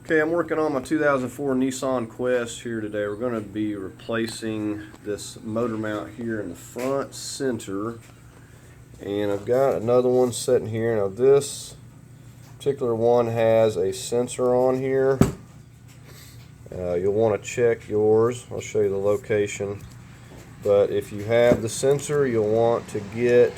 Okay, I'm working on my 2004 Nissan Quest here today. We're going to be replacing this motor mount here in the front center. And I've got another one sitting here. Now this particular one has a sensor on here. You'll want to check yours. I'll show you the location. But if you have the sensor, you'll want to get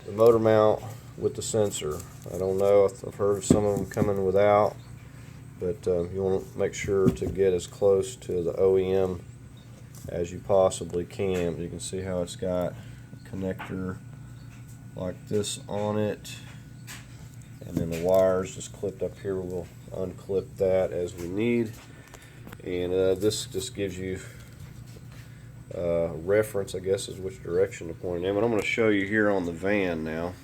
the motor mount with the sensor. I don't know if I've heard of some of them coming without. But you want to make sure to get as close to the OEM as you possibly can. You can see how it's got a connector like this on it, and then the wires just clipped up here. We'll unclip that as we need, and this just gives you reference, I guess, is which direction to point in. But I'm going to show you here on the van now.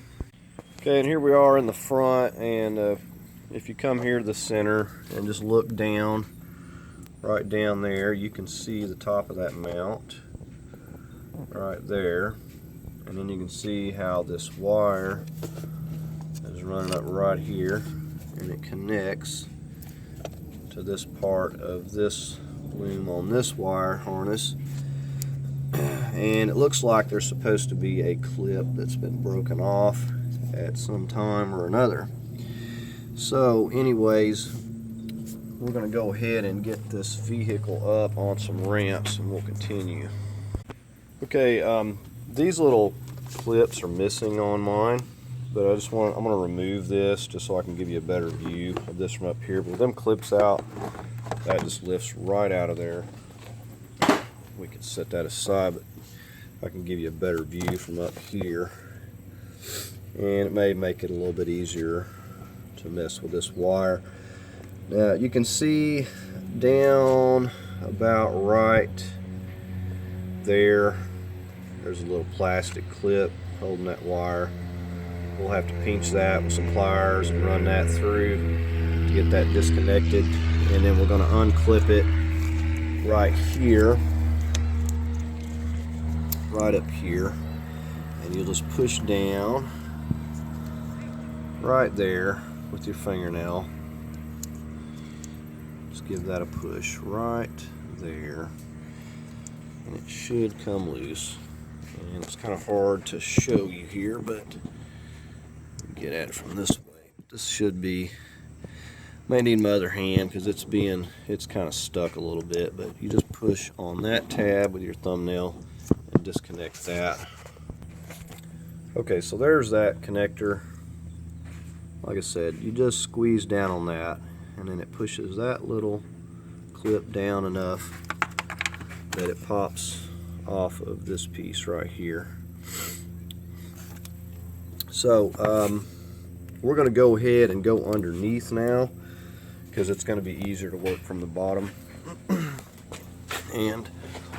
Okay, and here we are in the front, and if you come here to the center and just look down, right down there, you can see the top of that mount right there. And then you can see how this wire is running up right here, and it connects to this part of this loom on this wire harness. And it looks like there's supposed to be a clip that's been broken off at some time or another. So anyways, we're going to go ahead and get this vehicle up on some ramps, and we'll continue. Okay, these little clips are missing on mine, but I'm going to remove this just so I can give you a better view of this from up here. But with them clips out, that just lifts right out of there. We can set that aside, but I can give you a better view from up here, and it may make it a little bit easier to mess with this wire. Now you can see down about right there, there's a little plastic clip holding that wire. We'll have to pinch that with some pliers and run that through to get that disconnected, and then we're going to unclip it right here, right up here, and you'll just push down right there with your fingernail. Just give that a push right there, and it should come loose. And it's kind of hard to show you here, but get at it from this way. This should be, may need my other hand because it's kind of stuck a little bit, but you just push on that tab with your thumbnail and disconnect that. Okay, so there's that connector. Like I said, you just squeeze down on that, and then it pushes that little clip down enough that it pops off of this piece right here. So we're going to go ahead and go underneath now, because it's going to be easier to work from the bottom. And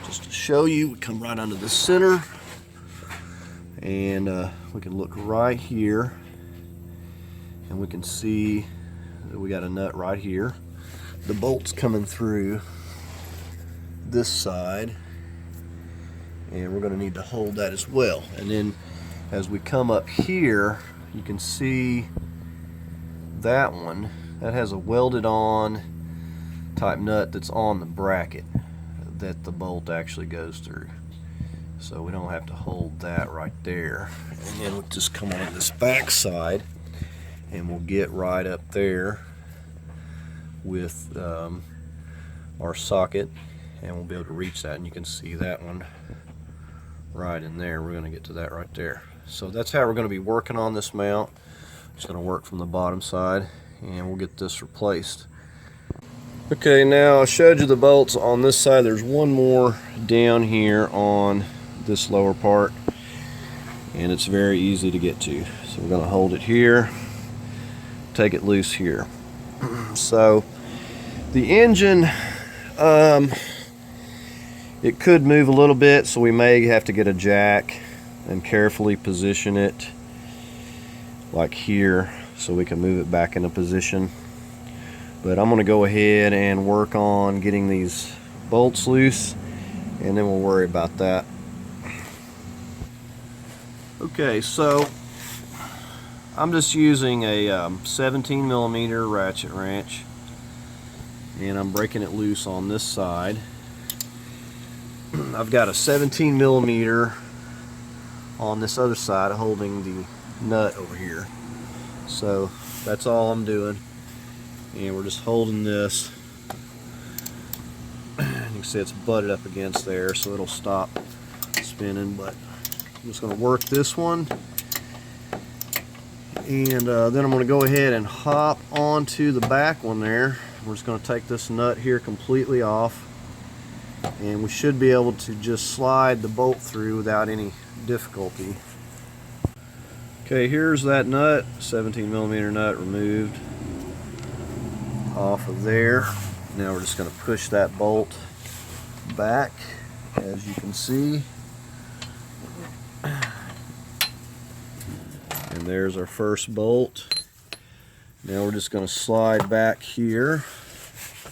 just to show you, we come right under the center, and we can look right here, and we can see that we got a nut right here. The bolt's coming through this side, and we're going to need to hold that as well. And then as we come up here, you can see that one that has a welded on type nut that's on the bracket that the bolt actually goes through, so we don't have to hold that right there. And then we'll just come on this back side, and we'll get right up there with our socket, and we'll be able to reach that, and you can see that one right in there. We're going to get to that right there. So that's how we're going to be working on this mount. It's going to work from the bottom side, and we'll get this replaced. Okay, now I showed you the bolts on this side. There's one more down here on this lower part, and it's very easy to get to. So we're going to hold it here, take it loose here. So the engine, it could move a little bit, so we may have to get a jack and carefully position it like here so we can move it back into position. But I'm going to go ahead and work on getting these bolts loose, and then we'll worry about that. Okay, so I'm just using a 17 millimeter ratchet wrench, and I'm breaking it loose on this side. I've got a 17 millimeter on this other side holding the nut over here. So that's all I'm doing, and we're just holding this. You can see it's butted up against there, so it'll stop spinning, but I'm just going to work this one, and then I'm going to go ahead and hop onto the back one there. We're just going to take this nut here completely off, and we should be able to just slide the bolt through without any difficulty. Okay, here's that nut, 17 millimeter nut removed off of there. Now we're just going to push that bolt back, as you can see. And there's our first bolt. Now we're just going to slide back here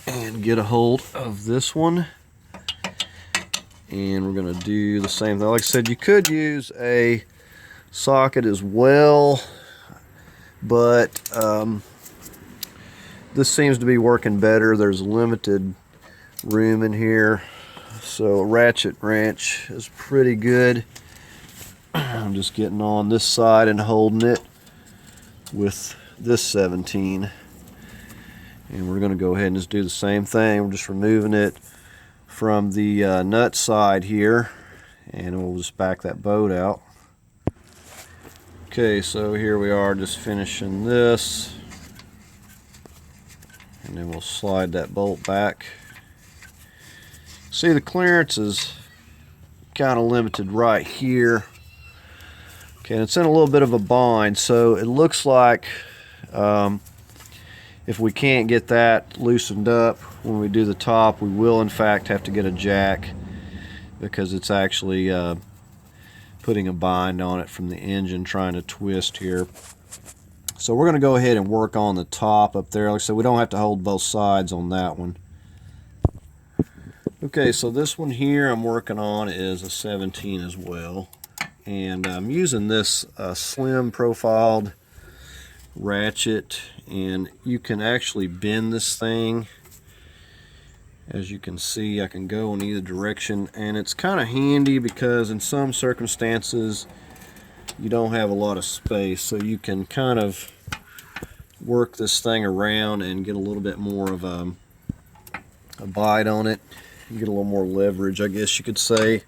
and get a hold of this one. And we're going to do the same thing. Like I said, you could use a socket as well, but this seems to be working better. There's limited room in here, so a ratchet wrench is pretty good. I'm just getting on this side and holding it with this 17, and we're going to go ahead and just do the same thing. We're just removing it from the nut side here, and we'll just back that bolt out. Okay, so here we are just finishing this, and then we'll slide that bolt back. See, the clearance is kind of limited right here. Okay, and it's in a little bit of a bind, so it looks like if we can't get that loosened up when we do the top, we will in fact have to get a jack, because it's actually putting a bind on it from the engine trying to twist here. So we're going to go ahead and work on the top up there. Like I said, we don't have to hold both sides on that one. Okay, so this one here I'm working on is a 17 as well, and I'm using this slim profiled ratchet, and you can actually bend this thing. As you can see, I can go in either direction, and it's kind of handy because in some circumstances you don't have a lot of space, so you can kind of work this thing around and get a little bit more of a bite on it. You get a little more leverage, I guess you could say.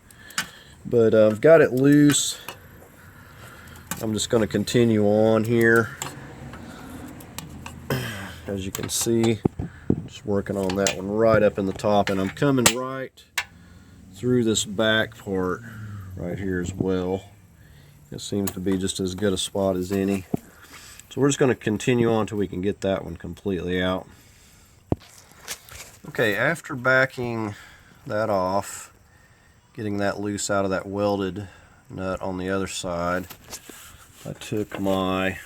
But I've got it loose. I'm just going to continue on here. As you can see, just working on that one right up in the top, and I'm coming right through this back part right here as well. It seems to be just as good a spot as any. So we're just going to continue on until we can get that one completely out. Okay, after backing that off, getting that loose out of that welded nut on the other side, I took my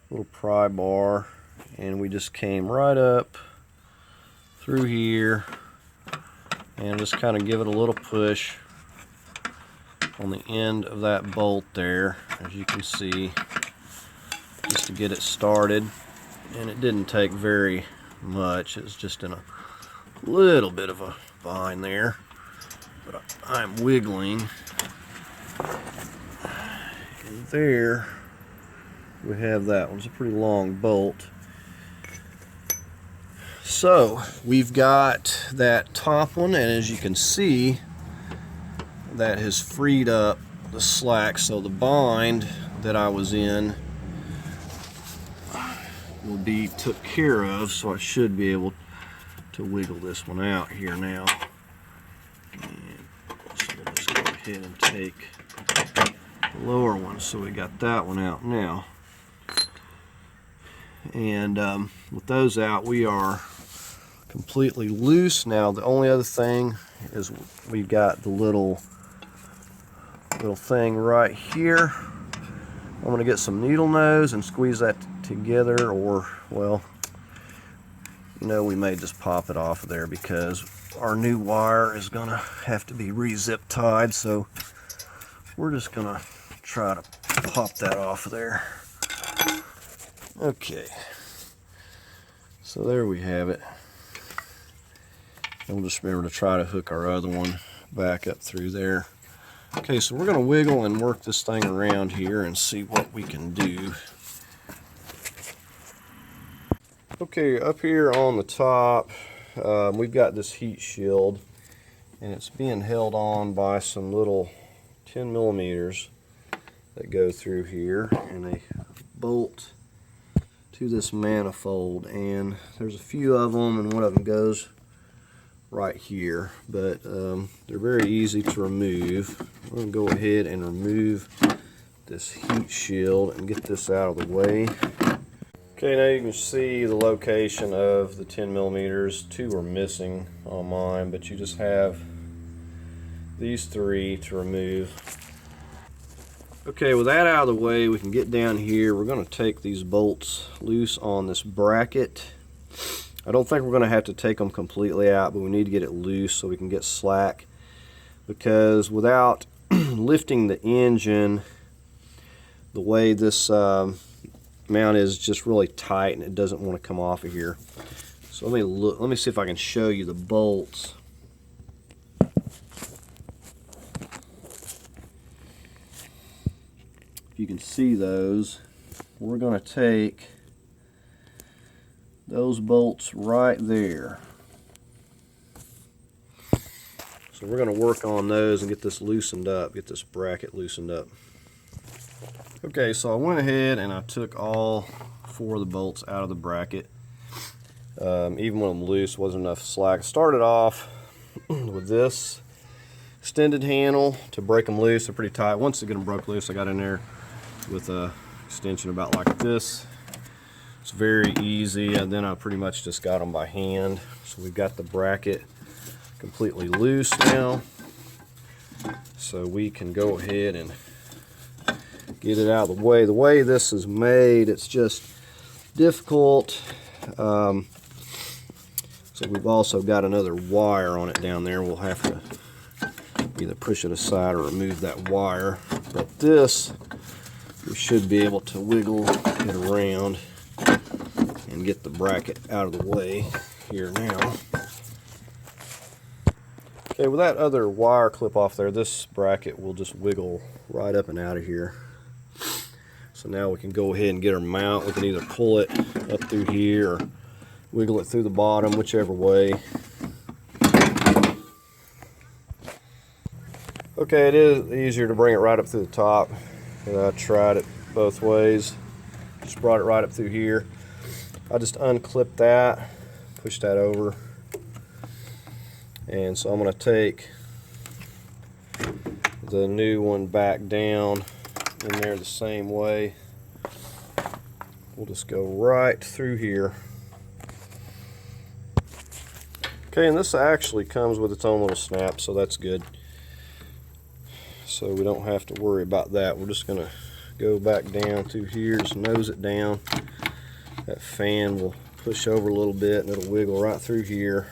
little pry bar and we just came right up through here and just kind of give it a little push on the end of that bolt there, as you can see, just to get it started. And it didn't take very much. It's just in a little bit of a bind there, but I'm wiggling, and there we have that one. It's a pretty long bolt. So we've got that top one, and as you can see, that has freed up the slack, so the bind that I was in will be took care of, so I should be able to wiggle this one out here now. And so we'll just go ahead and take the lower one, so we got that one out now. And with those out, we are completely loose. Now the only other thing is we've got the little thing right here. I'm going to get some needle nose and squeeze that together, or, well, you know, we may just pop it off of there because our new wire is going to have to be re-zip tied, so we're just going to try to pop that off of there. Okay, So there we have it. And we'll just remember to try to hook our other one back up through there. Okay, so we're going to wiggle and work this thing around here and see what we can do. Okay, up here on the top, we've got this heat shield, and it's being held on by some little 10 millimeters that go through here, and they bolt to this manifold, and there's a few of them, and one of them goes right here, but they're very easy to remove. I'm going to go ahead and remove this heat shield and get this out of the way. Okay, now you can see the location of the 10 millimeters. Two are missing on mine, but you just have these three to remove. Okay, with that out of the way, we can get down here. We're going to take these bolts loose on this bracket. I don't think we're going to have to take them completely out, but we need to get it loose so we can get slack, because without lifting the engine, the way this mount is just really tight and it doesn't want to come off of here. So let me see if I can show you the bolts. If you can see those, we're going to take those bolts right there. So we're going to work on those and get this loosened up, get this bracket loosened up. Okay, so I went ahead and I took all four of the bolts out of the bracket. Even when I'm loose, wasn't enough slack. Started off with this extended handle to break them loose. They're pretty tight. Once they get them broke loose, I got in there with a extension about like this. It's very easy, and then I pretty much just got them by hand. So we've got the bracket completely loose now, so we can go ahead and get it out of the way. The way this is made, it's just difficult. So we've also got another wire on it down there. We'll have to either push it aside or remove that wire, but this we should be able to wiggle it around and get the bracket out of the way here now. Okay, with that other wire clip off there, this bracket will just wiggle right up and out of here. So now we can go ahead and get our mount. We can either pull it up through here or wiggle it through the bottom, whichever way. Okay, it is easier to bring it right up through the top. And I tried it both ways. Just brought it right up through here. I just unclip that, push that over. And so I'm going to take the new one back down in there the same way. We'll just go right through here. Okay, and this actually comes with its own little snap, so that's good. So we don't have to worry about that. We're just going to go back down through here, just nose it down. That fan will push over a little bit and it'll wiggle right through here.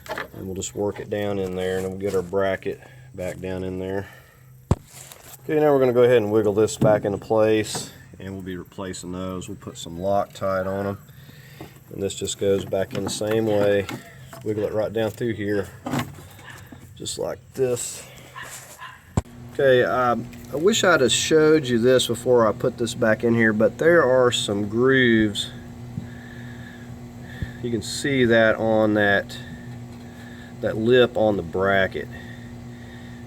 And we'll just work it down in there, and then we'll get our bracket back down in there. Okay, now we're going to go ahead and wiggle this back into place, and we'll be replacing those. We'll put some Loctite on them, and this just goes back in the same way. Wiggle it right down through here, just like this. Okay, I wish I'd have showed you this before I put this back in here, but there are some grooves. You can see that on that lip on the bracket,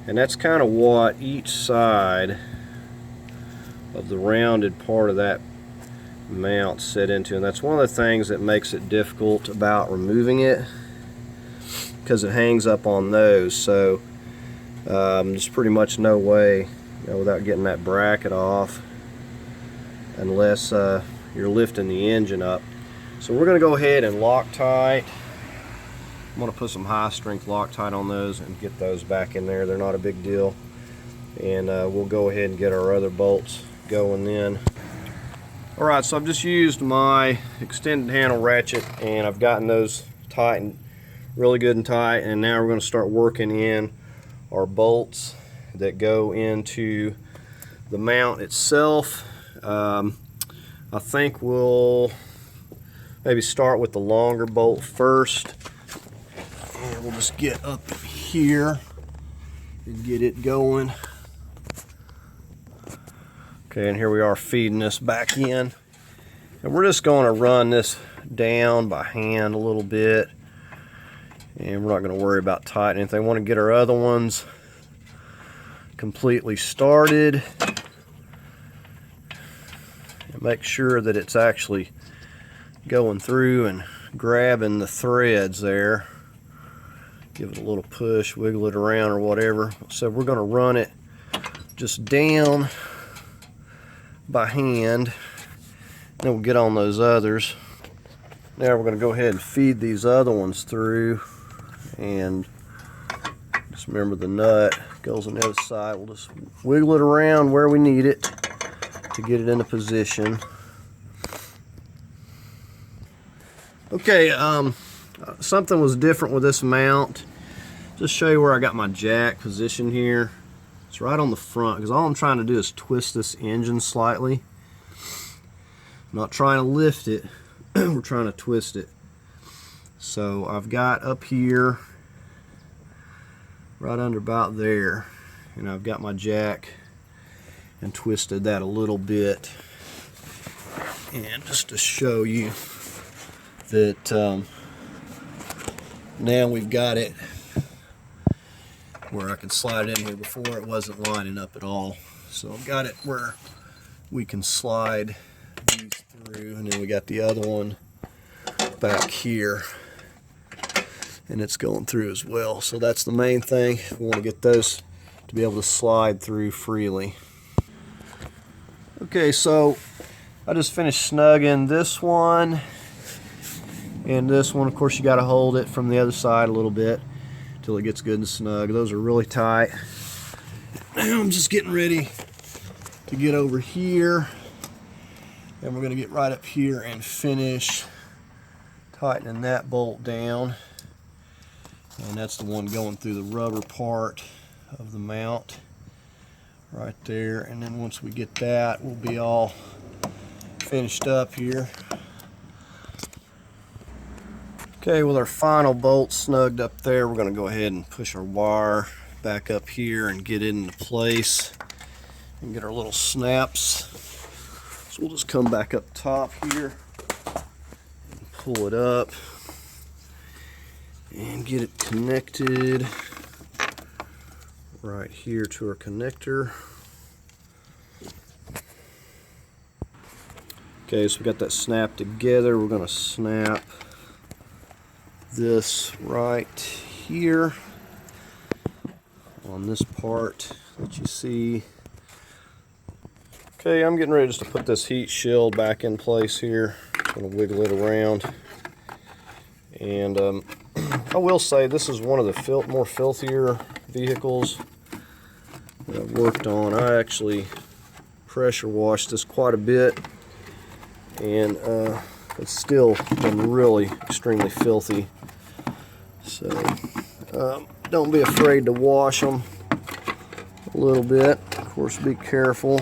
and that's kind of what each side of the rounded part of that mount set into, and that's one of the things that makes it difficult about removing it, because it hangs up on those. So there's pretty much no way, without getting that bracket off, unless you're lifting the engine up. So we're going to go ahead and Loctite. I'm going to put some high strength Loctite on those and get those back in there. They're not a big deal. And we'll go ahead and get our other bolts going then. Alright, so I've just used my extended handle ratchet, and I've gotten those tightened really good and tight, and now we're going to start working in our bolts that go into the mount itself. I think we'll maybe start with the longer bolt first. And we'll just get up here and get it going. Okay, and here we are feeding this back in. And we're just going to run this down by hand a little bit. And we're not going to worry about tightening anything. We want to get our other ones completely started. And make sure that it's actually going through and grabbing the threads there. Give it a little push, wiggle it around or whatever. So we're going to run it just down by hand. Then we'll get on those others. Now we're going to go ahead and feed these other ones through. And just remember the nut goes on the other side. We'll just wiggle it around where we need it to get it into position. Okay, something was different with this mount. Just show you where I got my jack positioned here. It's right on the front because all I'm trying to do is twist this engine slightly. I'm not trying to lift it, we're trying to twist it. So I've got up here, right under about there, and I've got my jack and twisted that a little bit. And just to show you that now we've got it where I can slide it in here. Before it wasn't lining up at all. So I've got it where we can slide these through, and then we got the other one back here and it's going through as well. So that's the main thing. We want to get those to be able to slide through freely. Okay, so I just finished snugging this one and this one. Of course, you got to hold it from the other side a little bit until it gets good and snug. Those are really tight. I'm just getting ready to get over here, and we're going to get right up here and finish tightening that bolt down. And that's the one going through the rubber part of the mount right there. And then once we get that, we'll be all finished up here. Okay, with our final bolt snugged up there, we're going to go ahead and push our wire back up here and get it into place and get our little snaps. So we'll just come back up top here and pull it up and get it connected right here to our connector. Okay, so we got that snap together. We're going to snap this right here on this part that you see. Okay, I'm getting ready just to put this heat shield back in place here. I'm going to wiggle it around. And I will say this is one of the more filthier vehicles that I've worked on. I actually pressure washed this quite a bit, and it's still been really extremely filthy. So don't be afraid to wash them a little bit. Of course, be careful.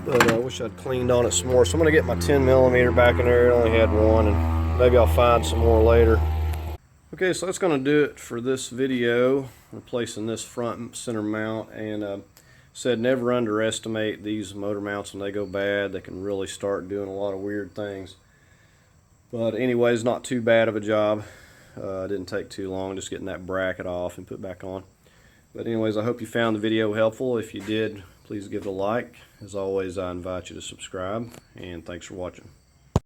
But I wish I'd cleaned on it some more. So I'm going to get my 10mm back in there. I only had one, and maybe I'll find some more later. Okay, so that's going to do it for this video. Replacing this front center mount, and said never underestimate these motor mounts when they go bad. They can really start doing a lot of weird things. But anyways, not too bad of a job. Didn't take too long, just getting that bracket off and put back on. But anyways, I hope you found the video helpful. If you did, please give it a like. As always, I invite you to subscribe, and thanks for watching.